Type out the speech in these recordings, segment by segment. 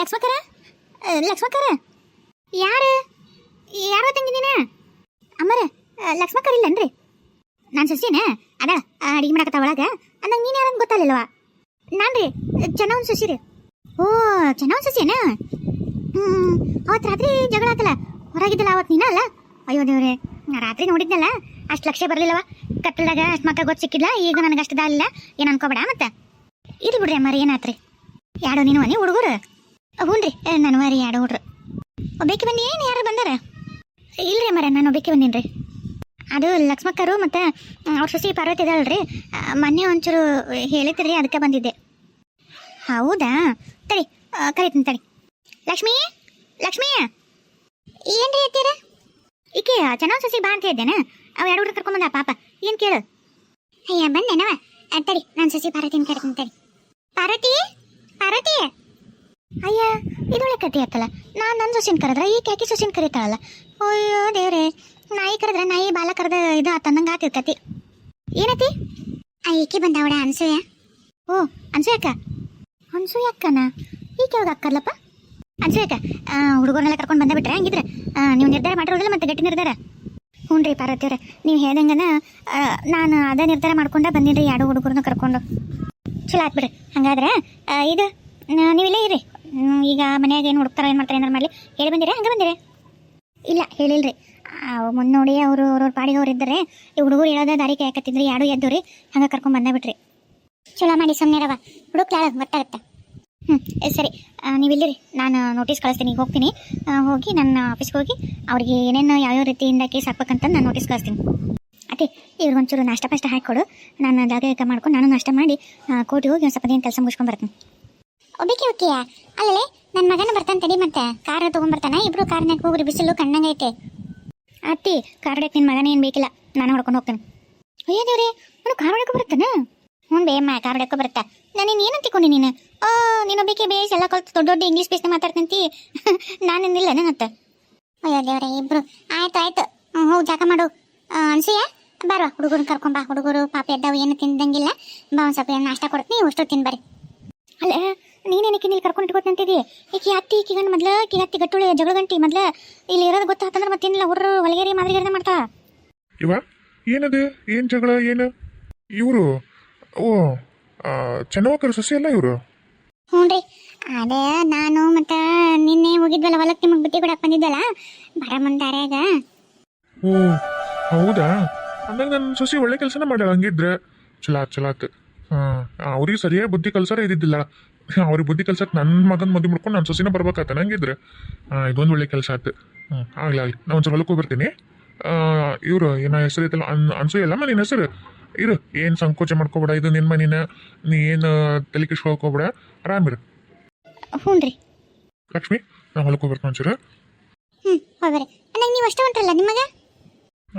ಲಕ್ಷ್ಮಕ್ಕರ ಲಕ್ಷ್ಮಕ್ಕರ ಯಾರು ಯಾರೋ ತಂಗಿದ್ದೀನ ಅಮ್ಮರ ಲಕ್ಷ್ಮಕ್ಕರ ಇಲ್ಲನ್ರಿ ನಾನು ಸೊಸಿನ ಅದ ಅಡಿಗೆ ಮಾಡಕತ್ತ ಒಳಗೆ ಅಂದಂಗೆ ನೀನು ಯಾರಂತ ಗೊತ್ತಾಗಲಿಲ್ವಾ ನಾನು ರೀ ಚೆನ್ನವನ್ ಸೊಸಿ ರೀ ಓ ಚೆನ್ನವನ್ ಸೊಸಿನ ಅವತ್ತು ರಾತ್ರಿ ಜಗಳ ಆತಲ್ಲ ಹೊರಗಿದ್ದಲ್ಲ ಅವತ್ತು ನೀನ ಅಲ್ಲ ಅಯ್ಯೋ ದೇವ್ರೆ ರಾತ್ರಿ ನೋಡಿದ್ನಲ್ಲ ಅಷ್ಟು ಲಕ್ಷ್ಯ ಬರಲಿಲ್ಲವ ಕತ್ತಲ್ದಾಗ ಅಷ್ಟು ಮಕ್ಕ ಗೊತ್ತು ಸಿಕ್ಕಿಲ್ಲ ಈಗ ನನಗೆ ಅಷ್ಟು ದಾಲಿಲ್ಲ ಏನು ಅನ್ಕೋಬೇಡ ಮತ್ತೆ ಇರ್ಲಿ ಬಿಡ್ರಿ ಅಮ್ಮಾರಿ ಏನಾತ್ರಿ ಯಾಡೋ ನೀನು ಮನೆ ಹುಡುಗರು ಹ್ಞೂ ರೀ ನಾನು ಮರಿ ಯಾಡೋ ಹುಡ್ರು ಒಬ್ಬಾಕಿ ಬನ್ನಿ ಏನು ಯಾರು ಬಂದಾರ ಇಲ್ರಿ ಅಮ್ಮಾರ ನಾನು ಒಬ್ಬಾಕಿ ಬಂದೀನಿ ರೀ ಅದು ಲಕ್ಷ್ಮಕ್ಕರು ಮತ್ತು ಅವ್ರ ಸೊಸಿ ಪಾರ್ವತಿ ಇದಾಳಲ್ರಿ ಮೊನ್ನೆ ಒಂಚೂರು ಹೇಳಿದ್ರಿ ಅದಕ್ಕೆ ಬಂದಿದ್ದೆ ಹೌದಾ ತಡಿ ಕರಿತೀನಿ ತಡಿ ಲಕ್ಷ್ಮೀ ಲಕ್ಷ್ಮೀ ಏನ್ರಿ ಅತ್ತೀರ ಈಕೆ ಚೆನ್ನಾಗಿ ಸೊಸಿ ಬಾ ಅಂತ ಇದ್ದೇನೆ ಅವು ಎರಡು ಹುಡುಗ ಕರ್ಕೊಂಬಂದ ಪಾಪ ಏನು ಕೇಳು ಅಯ್ಯ ಬಂದೇನವ ತಡಿ ನಾನು ಸೊಸಿ ಪಾರ್ವತಿನ ಕರಿತೀನಿ ತಡಿ ಪಾರ್ವತಿ ಪಾರ್ವತಿ ಅಯ್ಯ ಇದೊಳ್ಳೆ ಕತೆ ಆಯ್ತಲ್ಲ ನಾನು ನನ್ನ ಸೊಸಿನ ಕರೆದ್ರೆ ಈ ಕ್ಯಾಕಿ ಸೊಸಿನ ಕರೀತಾಳಲ್ಲ ಅಯ್ಯೋ ದೇವ್ರೆ ನಾಯಿ ಕರೆದ್ರೆ ನಾಯಿ ಬಾಲ ಕರೆದ ಇದು ಆತಂದಂಗೆ ಆತಿರ್ತತಿ ಏನತಿ ಈಕೆ ಬಂದವಡ ಅನ್ಸೂಯ ಓ ಅನ್ಸೂಯಕ್ಕ ಅನ್ಸೂಯಕ್ಕನ ಈಕೆ ಯಾವಾಗ ಅಕ್ಕರ್ಲಪ್ಪ ಅನ್ಸೂಯಕ್ಕ ಹುಡುಗರನ್ನೆಲ್ಲ ಕರ್ಕೊಂಡು ಬಂದೇ ಬಿಟ್ರೆ ಹಂಗಿದ್ರೆ ನೀವು ನಿರ್ಧಾರ ಮಾಡಿರೋದಿಲ್ಲ ಮತ್ತೆ ಗಟ್ಟಿ ನಿರ್ಧಾರ ಹ್ಞೂ ರೀ ಪಾರ್ವತಿಯವ್ರೆ ನೀವು ಹೇಳ್ದಂಗನ ನಾನು ಅದೇ ನಿರ್ಧಾರ ಮಾಡ್ಕೊಂಡೆ ಬಂದೀನಿ ರೀ ಎರಡು ಹುಡುಗರನ್ನ ಕರ್ಕೊಂಡು ಚಲೋ ಆಯ್ತು ಬಿಡ್ರಿ ಹಂಗಾದ್ರೆ ಇದು ನೀವಿಲ್ಲೇ ಇರ್ರಿ ಈಗ ಮನ್ಯಾಗ ಏನು ಹುಡುಕ್ತಾರ ಏನು ಮಾಡ್ತಾರೆ ಏನಾರು ಮಾಡಲಿ ಹೇಳಿ ಬಂದಿರಾ ಹಂಗೆ ಬಂದಿರಿ ಇಲ್ಲ ಹೇಳಿಲ್ರಿ ಮುಂದೆ ನೋಡಿ ಅವರು ಅವ್ರವ್ರ ಪಾಡಿಗೆ ಅವ್ರು ಇದ್ದಾರೆ ಈ ಹುಡುಗರು ಹೇಳೋದ ದಾರಿ ಕಾಯಕತ್ತಿದ್ರಿ ಯಾರು ಎದ್ದು ರೀ ಹಂಗೆ ಕರ್ಕೊಂಡು ಬಂದೇ ಬಿಟ್ರಿ ಚಲೋ ಮಾಡಿ ಸುಮ್ಮನಿರವ ಹುಡುಕ್ಲಾಳ ಗೊತ್ತಾಗತ್ತೆ ಸರಿ ನೀವಿಲ್ಲಿರಿ ನಾನು ನೋಟಿಸ್ ಕಳಿಸ್ತೀನಿ ಈಗ ಹೋಗ್ತೀನಿ ಹೋಗಿ ನನ್ನ ಆಫೀಸ್ಗೆ ಹೋಗಿ ಅವ್ರಿಗೆ ಏನೇನು ಯಾವ್ಯಾವ ರೀತಿಯಿಂದ ಕೇಸ್ ಹಾಕ್ಬೇಕಂತ ನಾನು ನೋಟಿಸ್ ಕಳಿಸ್ತೀನಿ ಅದೇ ಇವ್ರಿಗೊಂಚೂರು ನಾಷ್ಟ ಪಷ್ಟ ಹಾಕಿಕೊಡು ನಾನು ಜಾಗ ಮಾಡ್ಕೊಂಡು ನಾನು ನಾಷ್ಟ ಮಾಡಿ ಕೋರ್ಟಿಗೆ ಹೋಗಿ ಒಂದು ಸ್ವಲ್ಪ ಏನು ಕೆಲಸ ಮುಗಿಸ್ಕೊಂಡು ಬರ್ತೀನಿ ಒಬ್ಬಕ್ಕೆ ಓಕೆಯ ಅಲ್ಲೇ ನನ್ನ ಮಗನ ಬರ್ತಾನೆ ತಡಿ ಮತ್ತೆ ಕಾರ್ ತೊಗೊಂಡ್ಬರ್ತಾನೆ ಇಬ್ರು ಕಾರ್ನಾಗ ಹೋಗ್ರಿ ಬಿಸಿಲು ಕಣ್ಣಂಗೈತೆ ಅತ್ತಿ ಕಾರ್ ಹೊಡಕ್ಕೆ ನಿನ್ನ ಮಗನ ಏನು ಬೇಕಿಲ್ಲ ನಾನು ಹೊಡ್ಕೊಂಡು ಹೋಗ್ತೇನೆ ಅಯ್ಯೋ ದೇವ್ರಿ ನಾನು ಕಾರ್ ಹೊಡಕ್ಕೆ ಬರುತ್ತಾನೆ ಹ್ಞೂ ಬೇಮ್ಮ ಕಾರ್ ಹೊಡಕ್ಕೆ ಬರುತ್ತಾ ನಾನು ಏನು ತಿಳ್ಕೊಂಡಿ ನೀನು ನೀನೊಬ್ಬಕ್ಕೆ ಬೇಸ್ ಎಲ್ಲ ಕಲ್ತು ದೊಡ್ಡ ದೊಡ್ಡ ಇಂಗ್ಲೀಷ್ ಬೇಸ್ನ ಮಾತಾಡ್ತಂತಿ ನಾನಿಲ್ಲ ನನ್ನತ್ತ ಅಯ್ಯೋ ದೇವ್ರೆ ಇಬ್ರು ಆಯ್ತು ಆಯ್ತು ಹೋಗಿ ಜಾಗ ಮಾಡು ಅನ್ಸೂಯ ಬರುವ ಹುಡುಗರನ್ನ ಕರ್ಕೊಂಬಾ ಹುಡುಗರು ಪಾಪ ಎದ್ದವು ಏನು ತಿಂದಂಗಿಲ್ಲ ಬಾ ಒಂದು ಸ್ವಲ್ಪ ನಾಷ್ಟ ಕೊಡ್ತೀನಿ ಅಷ್ಟು ತಿನ್ಬರಿ ಅಲ್ಲ ನೀನೇನಕ್ಕೆ ಇಲ್ಲಿ ಕರ್ಕೊಂಡು ಇಟ್ಕೊತಂತಿದ್ದೀ ಈಕೆ ಅತ್ತಿ ಈಕೆ ಗಂಡು ಮೊದ್ಲು ಈಕೆ ಅತ್ತಿ ಗಟ್ಟುಳಿ ಜಗಳ ಗಂಟಿ ಮೊದ್ಲು ಇಲ್ಲಿ ಇರೋದು ಗೊತ್ತಾಗ್ತಂದ್ರೆ ಮತ್ತೇನಿಲ್ಲ ಹುಡ್ರು ಹೊಲಗೇರಿ ಮಾದರಿಗೇರಿ ಮಾಡ್ತಾ ಇವ ಏನದು ಏನು ಜಗಳ ಏನು ಇವರು ಓ ಚೆನ್ನವಕ್ಕರ ಸೊಸೆ ಅಲ್ಲ ಇವರು ಹ್ಞೂ ರೀ ಅದೇ ನಾನು ಮತ್ತು ನಿನ್ನೆ ಹೋಗಿದ್ವಲ್ಲ ಹೊಲಕ್ಕೆ ನಿಮಗೆ ಬುಟ್ಟಿ ಕೊಡಕ್ಕೆ ಬಂದಿದ್ದಲ್ಲ ಬರ ಮುಂದಾರ್ಯಾಗ ಓ ಹೌದಾ ಅಂದಾಗ ನನ್ನ ಸೊಸೆ ಒಳ್ಳೆ ಕೆಲಸನ ಮಾಡ್ಯಾಳ ಹಂಗಿದ್ರೆ ಚಲಾತ್ ಹಾಂ ಅವ್ರಿಗೆ ಸರಿಯಾಗಿ ಬುದ್ಧಿ ಕಲ್ಸಾರ ಇದ್ದಿದ್ದಿಲ್ಲ ಅವ್ರಿಗೆ ಬುದ್ಧಿ ಕಲ್ಸಕ್ಕೆ ನನ್ನ ಮಗನ ಮದುವೆ ಮಾಡ್ಕೊಂಡು ನನ್ನ ಸೊಸೆನ ಬರ್ಬೇಕಾತ ನಂಗಿದ್ರೆ ಇದೊಂದು ಒಳ್ಳೆ ಕೆಲಸ ಆಯ್ತು ಆಗಲಿ ನಾನು ಒಂದು ಹೊಲಕ್ಕೆ ಹೋಗ್ಬರ್ತೀನಿ ಇವರು ಏನೋ ಹೆಸರು ಐತಲ್ಲ ಅನ್ಸೂಯಲ್ಲಮ್ಮ ನಿನ್ನ ಹೆಸರು ಇರು ಏನು ಸಂಕೋಚ ಮಾಡ್ಕೋಬೇಡ ಇದು ನಿನ್ನ ಮನಿನ ನೀ ಏನು ತಲೆ ಕಿಸ್ಕೊಳ್ಕೋಬೇಡ ಆರಾಮಿರು ಹ್ಞೂ ರೀ ಲಕ್ಷ್ಮಿ ನಾನು ಹೊಲಕ್ಕೆ ಹೋಗ್ಬರ್ತೀನಿ ಒಂಚೂರು ಹೋಗ್ರಿ ನಂಗೆ ನೀವು ಅಷ್ಟೇ ಹೊಂಟ್ರಲ್ಲ ನಿಮಗೆ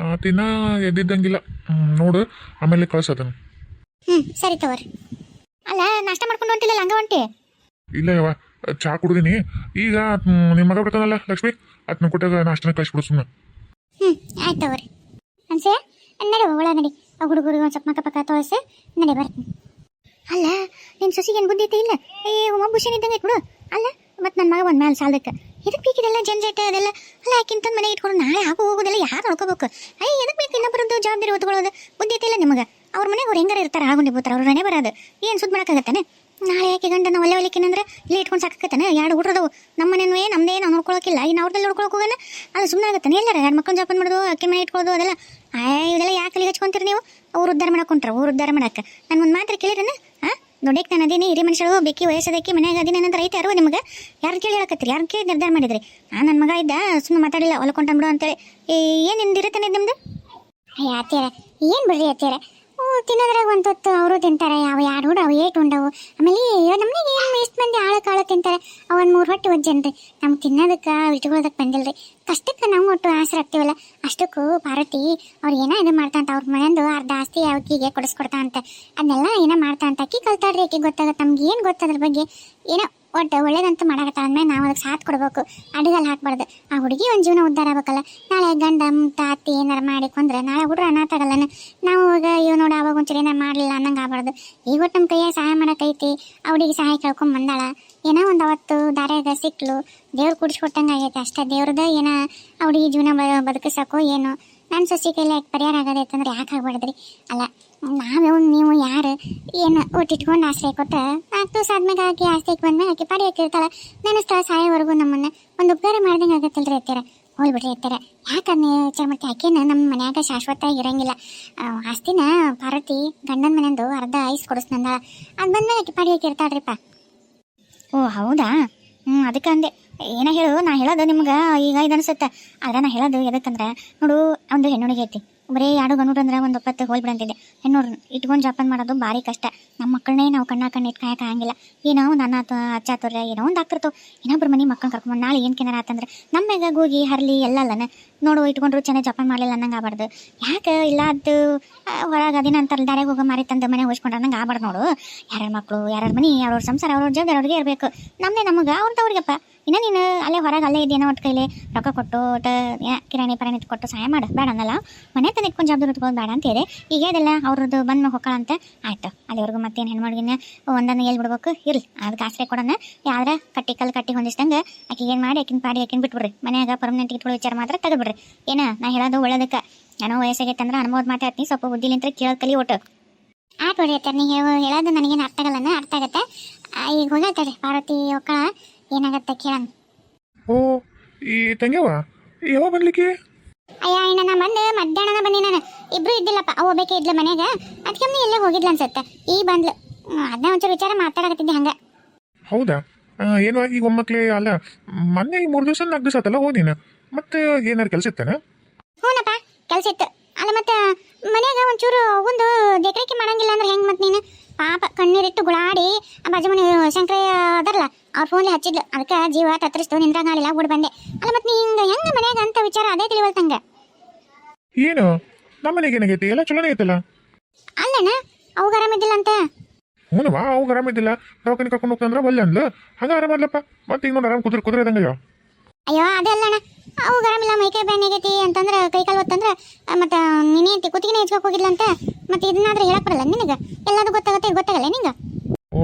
ಆತಿನ ಎದ್ದಿದ್ದಂಗಿಲ್ಲ ನೋಡು ಆಮೇಲೆ ಕಳ್ಸೋದನ್ನು ಸರಿ ತಗೋರಿ ಅಲ್ಲ ನಾಷ್ಟ ಮಾಡ್ಕೊಂಡು ಹೊಂಟಿಲ್ಲ ಹಂಗ ಹೊಂಟಿ ಇಲ್ಲ ಯವ್ವ ಚಹಾ ಕುಡ್ದೀನಿ ಈಗ ನಿಮ್ಮ ಮಗ ಬರ್ತಾನಲ್ಲ ಲಕ್ಷ್ಮಿ ಅದನ್ನ ಕೊಟ್ಟಾಗ ನಾಷ್ಟನ ಕಳಿಸ್ಬಿಡು ಸುಮ್ಮನೆ ಆಯ್ತು ತಗೋರಿ ಅನ್ಸೆ ನಡಿ ಒಳ ನಡಿ ಆ ಹುಡುಗರಿಗೆ ಒಂದು ಸ್ವಲ್ಪ ಮಕ್ಕ ತೋರಿಸಿ ನಡಿ ಬರ್ತೀನಿ ಅಲ್ಲ ನಿನ್ನ ಸೊಸಿಗೆ ಏನು ಬುದ್ಧಿ ಐತೆ ಇಲ್ಲ ಭೂಷಣ ಇದ್ದಂಗೆ ಬಿಡು ಅಲ್ಲ ಮತ್ತು ನನ್ನ ಮಗ ಒಂದು ಮೇಲೆ ಸಾಲದಕ್ಕೆ ಇದಕ್ಕೆ ಬೇಕಿದೆಲ್ಲ ಜಂಜಾಟ ಅದೆಲ್ಲ ಅಲ್ಲ ಯಾಕಿಂತ ಮನೆಗೆ ಇಟ್ಕೊಂಡು ನಾಳೆ ಆಗು ಹೋಗೋದೆಲ್ಲ ಯಾರು ನೋಡ್ಕೋಬೇಕು ಎದಕ್ಕೆ ಬೇಕು ಇನ್ನೊಬ್ಬರದ್ದು ಜವಾಬ್ದಾರಿ ಹೊತ್ಕೊಳ್ಳೋದು ಬುದ್ಧಿ ಐತೆ ಇಲ್ಲ ನಿಮಗೆ ಅವ್ರ ಮನೆಗೆ ಅವ್ರು ಹೆಂಗಾರ ಇರ್ತಾರೆ ಆಗುಂಡಿ ಬೋತಾರೆ ಅವ್ರು ಮನೆ ಬರೋದು ಏನು ಸುದ್ದಿ ಮಾಡೋಕ್ಕಾಗತ್ತಾನೆ ನಾಳೆ ಯಾಕೆ ಗಂಡನ ಒಲೆಕ್ಕೇನಂದ್ರೆ ಇಲ್ಲಿ ಇಟ್ಕೊಂಡು ಸಾಕಾಗತ್ತಾನೆ ಎರಡು ಹುಡ್ರದವು ನಮ್ಮ ಮನೇನು ನಮ್ಮದೇ ನಾವು ನೋಡ್ಕೊಳಕ್ಕಿಲ್ಲ ಇನ್ನು ಅವ್ರದಲ್ಲಿ ನೋಡ್ಕೊಳಕ್ಕೆ ಹೋಗೋಣ ಅದು ಸುಮ್ಮನೆ ಆಗುತ್ತಾನೆ ಎಲ್ಲಾರ ಎರಡು ಮಕ್ಕಳು ಜೋಪಾನ ಮಾಡೋದು ಅಕ್ಕಿ ಮನೆ ಇಟ್ಕೊಳ್ಳೋದು ಅದೆಲ್ಲ ಇದೆಲ್ಲ ಯಾಕೆ ಅಲ್ಲಿ ಹಚ್ಕೊಂತೀರಿ ನೀವು ಅವ್ರು ಉದ್ಧಾರ ಮಾಡಕೊಂಟ್ರ ಊರು ಉದ್ಧಾರ ಮಾಡಕ್ಕೆ ನಾನು ಒಂದು ಮಾತ್ರ ಕೇಳಿರನ ದೊಡ್ಡಕ್ಕೆ ನಾನು ಅದೇನೇ ಹಿರಿ ಮನುಷ್ಯರು ಬೇಕಿ ವಯಸ್ಸದಕ್ಕೆ ಮನೆಯಾಗ ಅದೇನೇ ಏನಂದ್ರೆ ಐತೆ ಯಾರು ನಿಮಗೆ ಯಾರು ಕೇಳಿ ಹೇಳಕತ್ತೀರಿ ಯಾರು ಕೇಳಿ ನಿರ್ಧಾರ ಮಾಡಿದ್ರಿ ನನ್ನ ಮಗ ಇದ್ದ ಸುಮ್ಮನೆ ಮಾತಾಡಿಲ್ಲ ಹೊಲಕೊಂಡ್ಬಿಡು ಅಂತೇಳಿ ಏನು ನಿಂದಿರುತ್ತಾನೆ ನಿಮ್ದು ಅತ್ಯಾರ ಏನು ಬಿಡ್ರಿ ಅತ್ಯಾರ ತಿನ್ನೋದ್ರಾಗ ಒಂದು ಹೊತ್ತು ಅವರು ತಿಂತಾರೆ ಯಾವ ಯಾರು ಹುಡು ಅವು ಏಟು ಉಂಡವು ಆಮೇಲೆ ನಮಗೆ ಏನು ಎಷ್ಟು ಮಂದಿ ಆಳು ತಿಂತಾರೆ ಅವನ್ 3 ಹೊಟ್ಟೆ ಒಜ್ಜನ್ರಿ ನಮ್ಗೆ ತಿನ್ನೋದಕ್ಕೆ ಇಟ್ಕೊಳ್ಳೋದಕ್ಕೆ ಬಂದಿಲ್ರಿ ಕಷ್ಟಕ್ಕೆ ನಾವು ಒಟ್ಟು ಆಸರೆ ಆಗ್ತೀವಲ್ಲ ಅಷ್ಟಕ್ಕೂ ಪಾರ್ವತಿ ಅವ್ರು ಏನೋ ಇದು ಮಾಡ್ತಾ ಅಂತ ಅವ್ರ ಮನೆಯಂದು ಅರ್ಧ ಆಸ್ತಿ ಅವಕಿಗೆ ಕೊಡಿಸ್ಕೊಡ್ತಾ ಅಂತ ಅದನ್ನೆಲ್ಲ ಏನೋ ಮಾಡ್ತಾ ಅಂತ ಅಕ್ಕಿ ಕಲ್ತಾಡ್ರಿ ಆಕಿ ಗೊತ್ತಾಗತ್ತೆ ನಮ್ಗೆ ಏನು ಗೊತ್ತದ್ರ ಬಗ್ಗೆ ಏನೋ ಒಟ್ಟು ಒಳ್ಳೇದಂತೂ ಮಾಡಾಕತ್ತ ಅಂದ್ಮೇಲೆ ನಾವು ಅದಕ್ಕೆ ಸಾಥ್ ಕೊಡ್ಬೇಕು, ಅಡಿಗಲ್ಲಿ ಹಾಕ್ಬಾರ್ದು. ಆ ಹುಡುಗಿ ಒಂದು ಜೀವನ ಉದ್ಧಾರ ಆಗ್ಬೇಕಲ್ಲ. ನಾಳೆ ಗಂಡ ಮುಟ್ಟ ಅತ್ತಿ ಏನಾರು ಮಾಡಿ ಕೊಂದ್ರೆ ನಾಳೆ ಹುಡ್ರ ಅನಾಥ ಆಗಲ್ಲನ. ನಾವು ಇವಾಗ ಇವ್ ನೋಡಿ ಅವಾಗ ಒಂಚೂರು ಏನಾರು ಮಾಡಲಿಲ್ಲ ಅನ್ನಂಗೆ ಆಗ್ಬಾರ್ದು. ಈಗ ಒಟ್ಟು ನಮ್ಮ ಕೈಯಾಗ ಸಹಾಯ ಮಾಡಕ್ಕೈತಿ, ಆ ಹುಡುಗಿ ಸಹಾಯ ಕೇಳ್ಕೊಂಡ್ ಬಂದಾಳ. ಏನೋ ಒಂದು ಅವತ್ತು ದಾರ್ಯಾಗ ಸಿಕ್ಲು, ದೇವ್ರು ಕುಡಿಸ್ಕೊಟ್ಟಂಗೆ ಆಗೈತೆ ಅಷ್ಟೇ. ದೇವ್ರದ ಏನೋ ಆ ಹುಡುಗಿ ಜೀವನ ಬದುಕಿಸಕ್ಕೋ ಏನೋ. ನನ್ನ ಸೊಸಿ ಕೈಲಿ ಪರಿಹಾರ ಆಗೋದೈತೆ ಅಂದ್ರೆ ಯಾಕೆ ಆಗ್ಬಾರ್ದ್ರಿ? ಅಲ್ಲ, ನೀವು ಯಾರು ಏನು ಒಟ್ಟಿಟ್ಕೊಂಡು ಆಶ್ರಯ ಕೊಟ್ಟ 4 ದಿವಸ ಆದ್ಮೇಲೆ ಆಕಿ ಆಸ್ತಿಗೆ ಬಂದ್ಮೇಲೆ ಆಕಿ ಪಾಡಿ ಹಾಕಿರ್ತಾಳೆ. ನೆನೆಸ್ತಾಳೆ ಸಾಯೋವರೆಗೂ ನಮ್ಮನ್ನ ಒಂದು ಉಪಕಾರ ಮಾಡ್ದಂಗೆ ಆಗತ್ತಲ್ರಿ ಎತ್ತರ. ಹೋಗ್ಬಿಡ್ರಿ ಎತ್ತರ. ಯಾಕಂದ್ರೆ ವಿಚಾರ ಮಾಡ್ತಿ, ಆಕೆನ ನಮ್ಮ ಮನ್ಯಾಗ ಶಾಶ್ವತ ಇರಂಗಿಲ್ಲ. ಆಸ್ತಿನ ಪಾರ್ವತಿ ಗಂಡನ ಮನೆಯಂದು ಅರ್ಧ ಐಸ್ ಕೊಡಿಸ್ನಂದ, ಅದು ಬಂದ್ಮೇಲೆ ಆಕಿ ಪಾಡಿ ಹಾಕಿರ್ತಾಳ್ರಿಪ್ಪ. ಓ ಹೌದಾ? ಅದಕ್ಕೆ ಅಂದೆ. ಏನ ಹೇಳು, ನಾ ಹೇಳೋದು ನಿಮ್ಗೆ ಈಗ ಇದು ಅನ್ಸುತ್ತೆ, ಆದ್ರೆ ನಾ ಹೇಳೋದು ಎದಕ್ಕಂದ್ರೆ ನೋಡು, ಒಂದು ಹೆಣ್ಣುಣಿಗೆ ಐತಿ, ಬರೀ 2 ಗಂಡು ಅಂದ್ರೆ ಒಂದು 10 ಹೋಗ್ಬಿಡಂತಿದ್ದೆ. ಹೆಣ್ಣೂರು ಇಟ್ಕೊಂಡು ಜಪಾನ್ ಮಾಡೋದು ಭಾರಿ ಕಷ್ಟ. ನಮ್ಮ ಮಕ್ಕಳನ್ನೇ ನಾವು ಕಣ್ಣು ಇಟ್ಟು ಕಾಯಕ್ಕೆ ಆಗಂಗಿಲ್ಲ. ಏನೋ ನನ್ನ ಅಚ್ಚಾತುರ್ಯ ಏನೋ ಒಂದು ಆಗ್ತಿರ್ತವೆ. ಇನ್ನೊಬ್ರು ಮನೆ ಮಕ್ಕಳು ಕರ್ಕೊಂಡು ನಾಳೆ ಏನು ಕೆನಾರ ಆತಂದ್ರೆ ನಮ್ಮೆಗ ಗೋಗಿ ಹರ್ಲಿ ಎಲ್ಲಲ್ಲನ ನೋಡು ಇಟ್ಕೊಂಡ್ರು ಚೆನ್ನಾಗಿ ಜಪಾನ್ ಮಾಡಲಿಲ್ಲ ಅನ್ನಂಗೆ ಆಗ್ಬಾರ್ದು. ಯಾಕೆ ಇಲ್ಲ ಅದು ಹೊರಗೆ ಅದಿನ ಅಂತಾರ ದಾರ್ಯಾಗ ಹೋಗೋ ಮಾರಿ ತಂದು ಮನೆ ಹೋಗಿಸ್ಕೊಂಡ್ರೆ ಅನ್ನಂಗೆ ಆಗ್ಬಾರ್ದು. ನೋಡು, ಯಾರ್ಯಾರ ಮಕ್ಕಳು ಯಾರ್ಯಾರ ಮನೆ ಅವ್ರವ್ರ ಸಂಸಾರ ಅವ್ರವ್ರ ಜವಾಬ್ದಾರಿ ಅವ್ರಿಗೆ ಇರಬೇಕು. ನಮಗೆ ಅವ್ರದವ್ರಿಗಪ್ಪ. ಇನ್ನು ನೀನು ಅಲ್ಲೇ ಹೊರಗೆ ಅಲ್ಲೇ ಇದೆಯೋ ಒಟ್ಟು ಕೈಲಿ ರೊಕ್ಕ ಕೊಟ್ಟು ಕಿರಾಣಿ ಪರಾಣಿ ಕೊಟ್ಟು ಸಹಾಯ ಮಾಡು, ಬೇಡ ಅನ್ನಲ್ಲ. ಮನೆ ತಂದು ಇಟ್ಕೊಂಡು ಜವಾಬ್ದಾರಿ ಇಟ್ಕೊಂಡು ಬೇಡ ಅಂತ ಹೇಳಿ ಈಗ ಇದೆಲ್ಲ ಅವ್ರದ್ದು ಬಂದು ಹೊಕ್ಕಳಂತೆ ಆಯ್ತು. ಅಲ್ಲಿವರೆಗೂ ಮತ್ತೇನು ಹೆಣ್ಮಡ್ಗಿನ ಒಂದನ್ನು ಎಲ್ಲಿ ಬಿಡ್ಬೇಕು ಇರಲಿ, ಅದಕ್ಕೆ ಆಶ್ರಯ ಕೊಡೋಣ. ಯಾವ್ದಾರ ಕಟ್ಟಿ ಹೊಂದಿಸ್ದಂಗೆ ಆಕೆ ಏನು ಮಾಡಿ ಆಕಿನ ಪಾಡಿ ಆಕಿನ ಬಿಟ್ಬಿಡ್ರಿ. ಮನ್ಯಾಗ ಪರ್ಮನೆಂಟ್ ಇಟ್ಕೊಳ್ಳೋ ವಿಚಾರ ಮಾತ್ರ ತೆಗೆದ್ಬಿಡ್ರಿ. ಏನ ನಾ ಹೇಳೋದು ಒಳ್ಳೇದಕ್ಕೆ. ಏನೋ ವಯಸ್ಸಾಗೈತೆ ಅಂದ್ರೆ ಅನುಭವದ ಮಾತಾಡ್ತೀನಿ, ಸ್ವಲ್ಪ ಬುದ್ಧಿಲಿಂತ ಕೇಳೋದು ಕಲಿ ಒಟ್ಟು ಆಯ್ತು ಬಿಡ್ರಿ. ಅತ್ತ ನೀವು ಹೇಳೋದು ನನಗೇನು ಅರ್ಥ ಆಗಲ್ಲ, ಅರ್ಥ ಆಗತ್ತೆ. ಈಗ ಹೋಗತ್ತರಿ ಪಾರ್ವತಿ ಒಕ್ಕಳ ಏನಾಗತ್ತೆ ಕೇಳೋಣ. ಓ ಈ ತಂಗ್ಯವ ಯಾವಾಗ ಬರ್ಲಿಕ್ಕೆ? ಅಯ್ಯ ಇನ್ನ ನಾ ಬಂದು ಮಧ್ಯಾಹ್ನ ಬಂದಿ. ನಾನು ಇಬ್ರು ಇದ್ದಿಲ್ಲಪ್ಪ, ಅವು ಬೇಕೇ ಇದ್ಲು ಮನೆಯಾಗ. ಅದಕ್ಕೆ ಎಲ್ಲೇ ಹೋಗಿದ್ಲ ಅನ್ಸತ್ತೆ. ಈಗ ಬಂದ್ಲು. ಅದನ್ನ ಒಂಚೂರು ವಿಚಾರ ಮಾತಾಡಕತ್ತಿದ್ದೆ ಹಂಗ. ಹೌದಾ? ಏನು ಈಗ ಒಮ್ಮಕ್ಲೆ ಅಲ್ಲ, ಮೊನ್ನೆ 3 ದಿವಸ 4 ದಿವಸ ಆತಲ್ಲ ಹೋದಿನ, ಮತ್ತೆ ಏನಾರು ಕೆಲಸ ಇತ್ತಾನ? ಹ್ಞೂನಪ್ಪ ಕೆಲಸ ಇತ್ತು. ಅಲ್ಲ ಮತ್ತೆ ಮನ್ಯಾಗ ಒಂಚೂರು ಒಂದು ದೇಕ್ರೇಕಿ ಮಾಡಂಗಿಲ್ಲ ಅಂದ್ರೆ ಹೆಂಗೆ? ಮತ್ತೆ ನೀನು ಪಾಪ ಕಣ್ಣೀರಿಟ್ಟು ಗುಳಾಡಿ ಆ ಬಾಜು ಮನೆ ಶಂಕರಯ್ಯ ಅದರಲ್ಲ ಅವ್ರ ಫೋನ್ಲಿ ಹಚ್ಚಿದ್ಲು. ಅದಕ್ಕೆ ಜೀವ ತತ್ತರಿಸ್ತು, ನಿಂದ್ರಾಗಾಲಿಲ್ಲ, ಓಡಿ ಬಂದೆ. ಅಲ್ಲ ಮತ್ತೆ ಹಿಂಗೆ ಹೆಂಗೆ ಮನ್ಯಾಗ ಅಂತ ವಿಚಾರ ಅದೇ ತಿಳಿವಲ್ತಂಗ. ಏನು ನಮ್ಮ ಮನೆಗೆ ಏನಾಗೈತಿ? ಎಲ್ಲ ಚಲೋನೇ ಐತಲ್ಲ. ಅಲ್ಲಣ್ಣ ಅವಾಗ ಆರಾಮಿದ್ದಿಲ್ಲ ಅಂತ. ಹ್ಞೂನವಾ, ಅವಾಗ ಆರಾಮಿದ್ದಿಲ್ಲ. ದವಾಖಾನೆ ಕರ್ಕೊಂಡು ಹೋಗ್ತಂದ್ರೆ ಒಲ್ಲೆ ಅಂದ್ಲು. ಹಂಗೆ ಆರಾಮಲ್ಲಪ್ಪ. ಮತ್ತೆ ಈಗ ನೋಡಿ ಆರಾಮ್ ಕುದುರೆದಂಗಯ್ಯೋ. ಅಯ್ಯೋ ಅದೇ ಅಲ್ಲಣ್ಣ, ಅವು ಆರಾಮಿಲ್ಲ, ಮೈಕೈ ಬ್ಯಾನ್ ಆಗೈತಿ ಅಂತಂದ್ರೆ ಕೈಕಾಲು ಹೊತ್ತಂದ್ರೆ ಮತ್ತೆ ನೀನೇ ಕುತ್ತಿಗೆನೇ ಹೆಚ್ಕೋಕ್ ಹೋಗಿಲ್ಲ ಅಂತ. ಮತ್ತೆ ಇದನ್ನಾದ್ರೆ ಹೇಳಕ್ ಬರಲ್ಲ ನಿನಗೆ? ಎಲ್ಲಾದು ಗೊತ್ತಾಗಲ್ಲ ನಿಂಗೆ? ಓ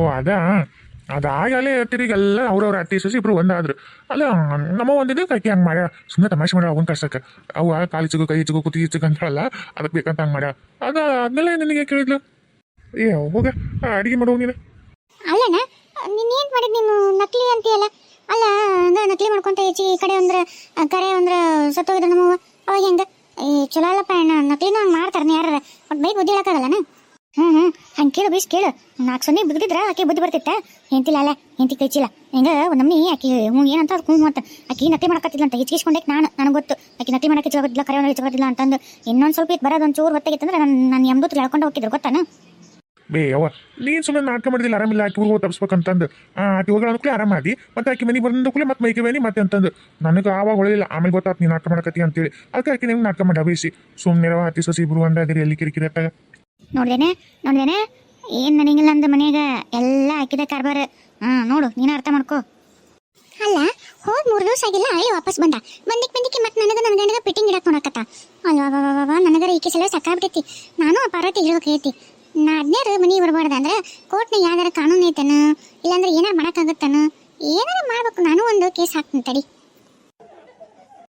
ಅದಾಗಲೇ ತಿರುಗೆಲ್ಲ ಅವ್ರವ್ರ ಅತ್ತಿ ಸಸಿ ಇಬ್ರು ಒಂದಾದ್ರು. ಅಲ್ಲ ನಮ್ಮ ಒಂದಿದ್ದು ಕೈಕಿ ಹಂಗೆ ಮಾಡ್ಯ, ಸುಮ್ಮನೆ ತಮಾಷೆ ಮಾಡ್ಯ ಅವನ್ ಕಷ್ಟಕ್ಕೆ. ಅವು ಕಾಲು ಚಿಗು ಕೈ ಚಿಗು ಕುತ್ತಿಗೆ ಚಿಗು ಅಂತಾರಲ್ಲ, ಅದಕ್ಕೆ ಬೇಕಂತ ಹಂಗೆ ಮಾಡ್ಯ. ಅದನ್ನೆಲ್ಲ ನಿನಗೆ ಕೇಳಿದ್ಲು. ಏ ಹೋಗ ಅಡಿಗೆ ಮಾಡೋ ನೀನು. ಅಲ್ಲಣ್ಣ ನೀನೇನು ಮಾಡಿದ್ ನೀನು? ನಕಲಿ ಅಂತೀಯಲ್ಲ. ಅಲ್ಲ ನಕಲಿ ಮಾಡ್ಕೊಂತ ಹೆಚ್ಚಿ ಈ ಕಡೆ ಅಂದ್ರೆ ಕರೆ ಅಂದ್ರೆ ಸತ್ತೋಗಿದ್ರೆ ನಮ್ಮವ್ವ, ಅವಾಗ ಹೆಂಗೆ? ಚಲೋ ಅಲ್ಲಪ್ಪ ಅಣ್ಣ, ನಕಲಿನೂ ಹಂಗೆ ಮಾಡ್ತಾರನ ಯಾರ? ಒಟ್ಟು ಬೈಕ್ ಬುದ್ಧಿ ಹೇಳಕ್ಕಾಗಲ್ಲನ? ಹಂಗೆ ಕೇಳು ಬೀಸ್ ಕೇಳು. 4 ಸೊನ್ನೆ ಬಿದ್ದಿದ್ರ ಆಕೆ ಬುದ್ಧಿ ಬರ್ತಿತ್ತ. ಹೆಂತಿಲ್ಲ ಅಲ್ಲ, ಹೆಂತಿ ಕೈಚಿಲ್ಲ ಹೆಂಗ ಒಂದು ನಮ್ನಿ ಆಕೆ ಏನಂತ ಅದಕ್ಕೆ ಅಂತ ಆಕೆ ನಕಲಿ ಮಾಡಕತ್ತಿಲ್ಲ ಅಂತ ಹೆಚ್ಚಿಸ್ಕೊಂಡೆ ನನಗೆ ಗೊತ್ತು. ಆಕೆ ನಕಲಿ ಮಾಡಕ್ಕೆ ಹೆಚ್ಚಾಗೋದಿಲ್ಲ, ಕರೆ ಹೆಚ್ಚಾಗೋದಿಲ್ಲ ಅಂತಂದು ಇನ್ನೊಂದು ಸ್ವಲ್ಪ ಇತ್ತು ಬರೋದು ಒಂಚೂರು ಹೊತ್ತಾಗಿತ್ತಂದ್ರೆ ನಾನು ಎಂಬತ್ತು ಹೇಳ್ಕೊಂಡು ಹೋಗಿದ್ರು ಗೊತ್ತಾನ? ಬೇ ಯವ್ವ, ನೀನು ಸುಮ್ಮನೆ ನಾಟಕ ಮಾಡಿದಿಲ್ಲ, ಆರಾಮಿಲ್ಲ ಆಕೆ ಊರಿಗೆ ತಪ್ಪಿಸ್ಬೇಕಂತಂದು. ಆಕೆ ಹೋಗೋಣ ಅಂದ್ಕೂಲೆ ಆರಾಮಾದಿ, ಮತ್ತೆ ಆಕೆ ಮನೆಗೆ ಬಂದ ಕೂಡಲೇ ಮತ್ತೆ ಮೈಕೆ ಬೇನಿ ಮತ್ತೆ ಅಂತಂದು. ನನಗೆ ಆವಾಗ ಹೊಳಿಲ್ಲ, ಆಮೇಲೆ ಗೊತ್ತಾಯ್ತು ನೀನು ನಾಟಕ ಮಾಡಕತ್ತಿ ಅಂತೇಳಿ. ಅದಕ್ಕೆ ಆಕೆ ನೀವು ನಾಟಕ ಮಾಡಿ ಅಭಿಸಿ ಸುಮ್ಮನೆ ಅತಿ ಸಸಿ ಇಬ್ರು ಅಂದಾದಿರಿ ಎಲ್ಲಿ ಕಿರಿಕಿರಿ ಅತ್ತಾಗ. ನೋಡ್ದೇನೆ ಏನು ನನಗಿಲ್ಲ ಅಂದ ಮನೆಯಾಗ ಎಲ್ಲ ಹಾಕಿದ ಕಾರ್ಬಾರ. ನೋಡು ನೀನು ಅರ್ಥ ಮಾಡ್ಕೋ. ಅಲ್ಲ ಹೋಗಿ 3 ದಿವಸ ಆಗಿಲ್ಲ, ಅಲ್ಲಿ ವಾಪಸ್ ಬಂದಿಕ್ಕೆ ಮತ್ತೆ ನನಗೆ ನನ್ನ ಗಂಡಗ ಪಿಟ್ಟಿಂಗ್ ಇಡಕ್ಕೆ ನೋಡಕತ್ತ. ಅಲ್ವಾ ನನಗರ ಈಕೆ ಸಲ ಸಾಕಾಗ್ಬಿಟ್ಟೈತಿ. ನಾನು ಆ ಪಾರ್ವತಿ ಹೇಳ್ಬೇಕೈತಿ, ನಾ 15 ಮನೆ ಬರಬಾರ್ದು ಅಂದ್ರೆ ಕೋರ್ಟ್ನಾಗ ಯಾವ್ದಾರ ಕಾನೂನು ಐತನ, ಇಲ್ಲಾಂದ್ರೆ ಏನಾರು ಮಾಡೋಕ್ಕಾಗತ್ತನ, ಏನಾರ ಮಾಡ್ಬೇಕು. ನಾನು ಒಂದು ಕೇಸ್ ಹಾಕ್ತೀನಿ ತಡಿ.